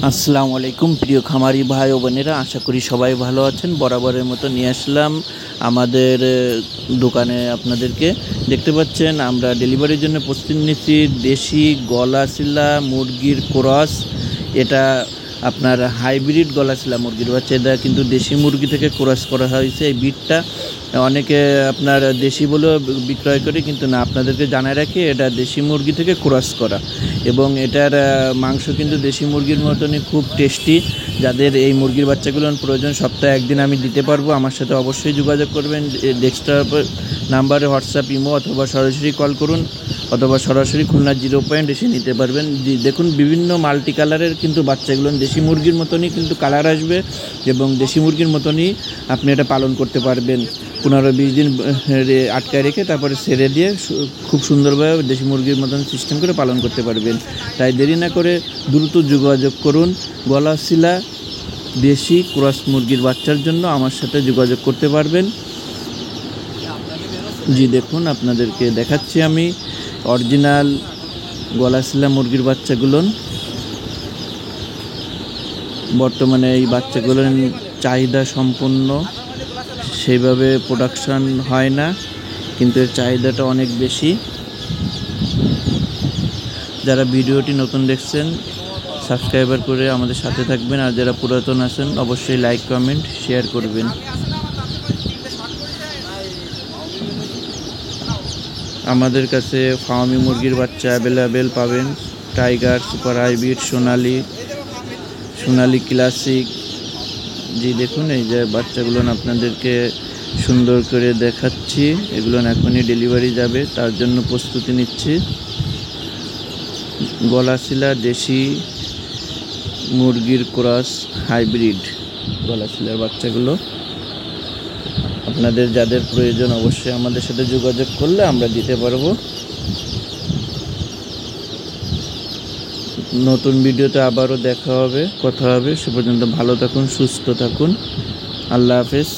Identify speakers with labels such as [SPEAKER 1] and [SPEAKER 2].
[SPEAKER 1] আসসালামু আলাইকুম প্রিয় খামারি ভাই ও বোনেরা, আশা করি সবাই ভালো আছেন। বরাবরের মতো নিয়ে আসলাম আমাদের দোকানে। আপনাদেরকে দেখতে পাচ্ছেন আমরা ডেলিভারির জন্য প্রস্তুতি নিচ্ছি দেশি গলাচিলা মুরগির ক্রস। এটা আপনার হাইব্রিড গলাচিলা মুরগির বাচ্চা। এটা কিন্তু দেশি মুরগি থেকে ক্রস করা হয়েছে। এই বিটটা অনেকে আপনার দেশি বলেও বিক্রয় করে, কিন্তু না, আপনাদেরকে জানায় রাখি এটা দেশি মুরগি থেকে ক্রস করা। এবং এটার মাংস কিন্তু দেশি মুরগির মতনই খুব টেস্টি। যাদের এই মুরগির বাচ্চাগুলো প্রয়োজন, সপ্তাহে একদিন আমি দিতে পারবো। আমার সাথে অবশ্যই যোগাযোগ করবেন। ডেস্কটপ নাম্বারে হোয়াটসঅ্যাপ, ইমো অথবা সরাসরি কল করুন, অথবা সরাসরি খুলনা 0 এসে নিতে পারবেন। দেখুন বিভিন্ন মাল্টি কালারের কিন্তু বাচ্চাগুলো দেশি মুরগির মতনই কিন্তু কালার আসবে, এবং দেশি মুরগির মতনই আপনি এটা পালন করতে পারবেন। 15-20 দিন আটকায় রেখে তারপরে ছেড়ে দিয়ে খুব সুন্দরভাবে দেশি মুরগির মতন সিস্টেম করে পালন করতে পারবেন। তাই দেরি না করে দ্রুত যোগাযোগ করুন। গলাচিলা দেশি ক্রস মুরগির বাচ্চার জন্য আমার সাথে যোগাযোগ করতে পারবেন। জি দেখুন, আপনাদেরকে দেখাচ্ছি আমি অরিজিনাল গলাচিলা মুরগির বাচ্চাগুলো। বর্তমানে এই বাচ্চাগুলোর চাহিদা সম্পন্ন, সেইভাবে প্রোডাকশান হয় না, কিন্তু এর চাহিদাটা অনেক বেশি। যারা ভিডিওটি নতুন দেখছেন সাবস্ক্রাইবার করে আমাদের সাথে থাকবেন, আর যারা পুরাতন আছেন অবশ্যই লাইক, কমেন্ট, শেয়ার করবেন। আমাদের কাছে ফার্মি মুরগির বাচ্চা অ্যাভেলেবেল পাবেন। টাইগার, সুপার হাইব্রিড, সোনালি ক্লাসিক। জি দেখুন, এই যে বাচ্চাগুলো আপনাদেরকে সুন্দর করে দেখাচ্ছি। এগুলো এখনই ডেলিভারি যাবে, তার জন্য প্রস্তুতি নিচ্ছি। গলাচিলা দেশি মুরগির ক্রস হাইব্রিড গলাচিলার বাচ্চাগুলো আপনাদের যাদের প্রয়োজন অবশ্যই আমাদের সাথে যোগাযোগ করলে আমরা দিতে পারবো। নতুন ভিডিওতে আবারও দেখা হবে, কথা হবে। সে পর্যন্ত ভালো থাকুন, সুস্থ থাকুন। আল্লাহ হাফেজ।